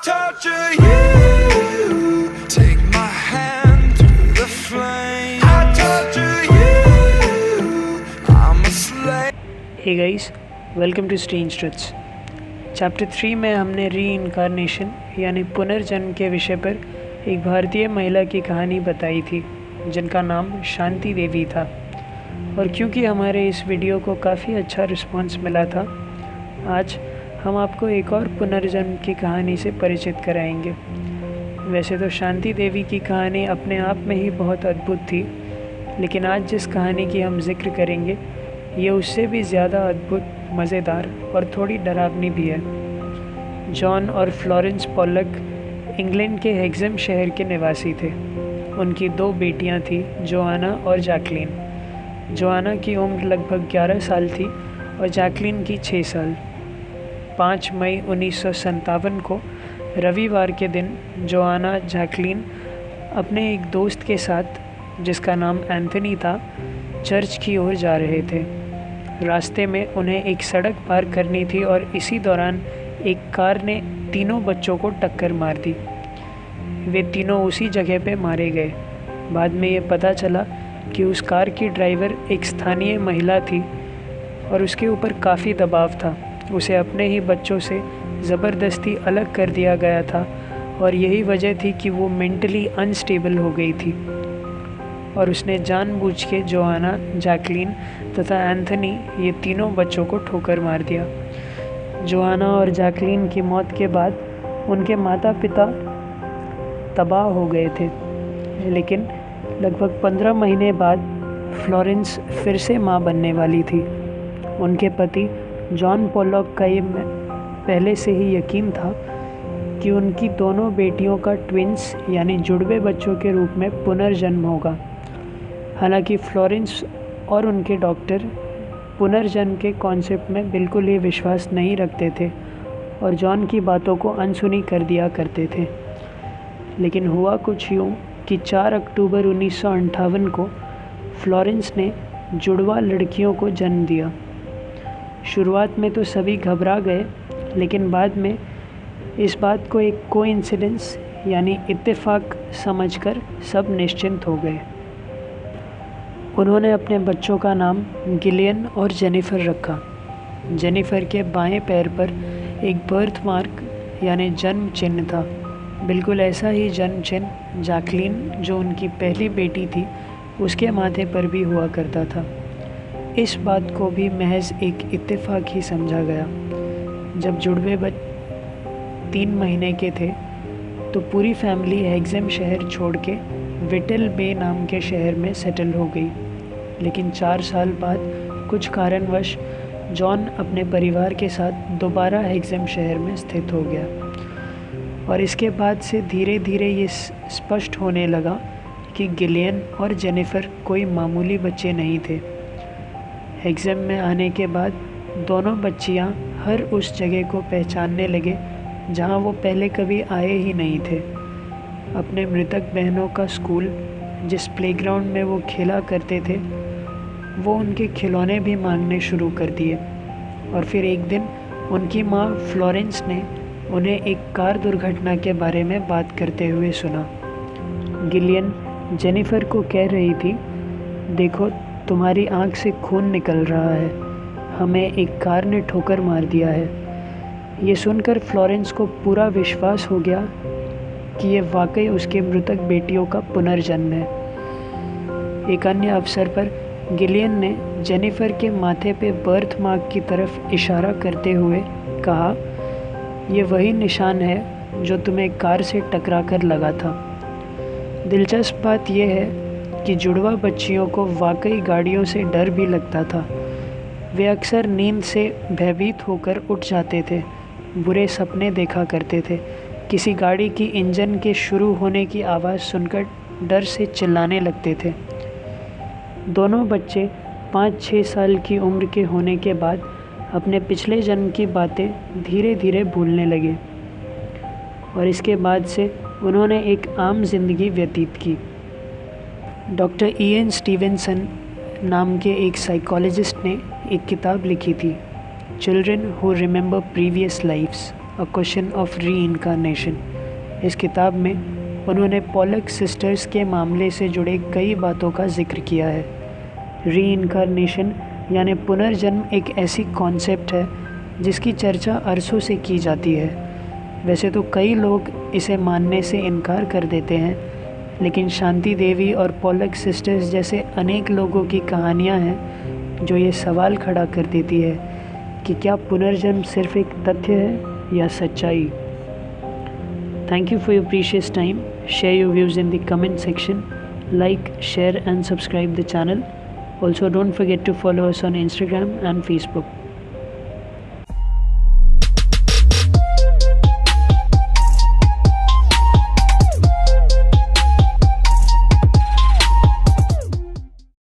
torture you. Take my hand through the flame. I torture you. I'm a slave. Hey guys, welcome to strange truths. Chapter 3 में हमने री incarnation यानी पुनर्जन्म के विषय पर एक भारतीय महिला की कहानी बताई थी जिनका नाम शांति देवी था। और क्योंकि हमारे इस वीडियो को काफ़ी अच्छा रिस्पांस मिला था, आज हम आपको एक और पुनर्जन्म की कहानी से परिचित कराएंगे। वैसे तो शांति देवी की कहानी अपने आप में ही बहुत अद्भुत थी, लेकिन आज जिस कहानी की हम जिक्र करेंगे ये उससे भी ज़्यादा अद्भुत, मज़ेदार और थोड़ी डरावनी भी है। जॉन और फ्लोरेंस पॉलक इंग्लैंड के हेक्सम शहर के निवासी थे। उनकी 2 बेटियां थीं, जोआना और जैकलीन। जोआना की उम्र लगभग 11 साल थी और जैकलीन की 6 साल। 5 मई 1957 को रविवार के दिन जोआना जैकलीन अपने एक दोस्त के साथ, जिसका नाम एंथनी था, चर्च की ओर जा रहे थे। रास्ते में उन्हें एक सड़क पार करनी थी और इसी दौरान एक कार ने तीनों बच्चों को टक्कर मार दी। वे तीनों उसी जगह पे मारे गए। बाद में ये पता चला कि उस कार की ड्राइवर एक स्थानीय महिला थी और उसके ऊपर काफ़ी दबाव था। उसे अपने ही बच्चों से ज़बरदस्ती अलग कर दिया गया था और यही वजह थी कि वो मेंटली अनस्टेबल हो गई थी और उसने जानबूझ के जोआना, जैकलीन तथा एंथनी, ये तीनों बच्चों को ठोकर मार दिया। जोआना और जैकलीन की मौत के बाद उनके माता पिता तबाह हो गए थे, लेकिन लगभग 15 महीने बाद फ्लोरेंस फिर से मां बनने वाली थी। उनके पति जॉन पॉलक का ये पहले से ही यकीन था कि उनकी दोनों बेटियों का ट्विंस यानी जुड़वे बच्चों के रूप में पुनर्जन्म होगा। हालांकि फ्लोरेंस और उनके डॉक्टर पुनर्जन्म के कॉन्सेप्ट में बिल्कुल ही विश्वास नहीं रखते थे और जॉन की बातों को अनसुनी कर दिया करते थे। लेकिन हुआ कुछ यूँ कि 4 अक्टूबर 1958 को फ्लोरेंस ने जुड़वा लड़कियों को जन्म दिया। शुरुआत में तो सभी घबरा गए, लेकिन बाद में इस बात को एक कोइंसिडेंस यानी इत्तेफाक समझकर सब निश्चिंत हो गए। उन्होंने अपने बच्चों का नाम गिलियन और जेनिफर रखा। जेनिफर के बाएं पैर पर एक बर्थ मार्क यानी जन्म चिन्ह था, बिल्कुल ऐसा ही जन्म चिन्ह जैकलीन, जो उनकी पहली बेटी थी, उसके माथे पर भी हुआ करता था। इस बात को भी महज एक इत्तेफाक ही समझा गया। जब जुड़वे 3 महीने के थे तो पूरी फैमिली हेक्सम शहर छोड़ के विटल बे नाम के शहर में सेटल हो गई। लेकिन 4 साल बाद कुछ कारणवश जॉन अपने परिवार के साथ दोबारा हेक्सम शहर में स्थित हो गया और इसके बाद से धीरे धीरे ये स्पष्ट होने लगा कि गिलियन और जेनिफर कोई मामूली बच्चे नहीं थे। हेक्सम में आने के बाद दोनों बच्चियां हर उस जगह को पहचानने लगे जहां वो पहले कभी आए ही नहीं थे। अपने मृतक बहनों का स्कूल, जिस प्लेग्राउंड में वो खेला करते थे, वो उनके खिलौने भी मांगने शुरू कर दिए। और फिर एक दिन उनकी माँ फ्लोरेंस ने उन्हें एक कार दुर्घटना के बारे में बात करते हुए सुना। गिलियन जेनिफर को कह रही थी, देखो तुम्हारी आँख से खून निकल रहा है, हमें एक कार ने ठोकर मार दिया है। ये सुनकर फ्लोरेंस को पूरा विश्वास हो गया कि ये वाकई उसके मृतक बेटियों का पुनर्जन्म है। एक अन्य अवसर पर गिलियन ने जेनिफर के माथे पे बर्थ मार्क की तरफ इशारा करते हुए कहा, ये वही निशान है जो तुम्हें कार से टकरा कर लगा था। दिलचस्प बात यह है कि जुड़वा बच्चियों को वाकई गाड़ियों से डर भी लगता था। वे अक्सर नींद से भयभीत होकर उठ जाते थे, बुरे सपने देखा करते थे, किसी गाड़ी की इंजन के शुरू होने की आवाज़ सुनकर डर से चिल्लाने लगते थे। दोनों बच्चे 5-6 साल की उम्र के होने के बाद अपने पिछले जन्म की बातें धीरे धीरे भूलने लगे और इसके बाद से उन्होंने एक आम जिंदगी व्यतीत की। डॉक्टर इयन स्टीवेंसन नाम के एक साइकोलॉजिस्ट ने एक किताब लिखी थी, children who remember previous lives. A question of reincarnation. इस किताब में उन्होंने पॉलक सिस्टर्स के मामले से जुड़े कई बातों का जिक्र किया है। री इनकारनेशन यानी पुनर्जन्म एक ऐसी कॉन्सेप्ट है जिसकी चर्चा अरसों से की जाती है। वैसे तो कई लोग इसे मानने से इनकार कर देते हैं, लेकिन शांति देवी और पॉलक सिस्टर्स जैसे अनेक लोगों की कहानियां हैं जो ये सवाल खड़ा कर देती है कि क्या पुनर्जन्म सिर्फ एक तथ्य है या सच्चाई। Thank you for your precious time. Share your views in the comment section. Like, share and subscribe the channel. Also, don't forget to follow us on Instagram and Facebook.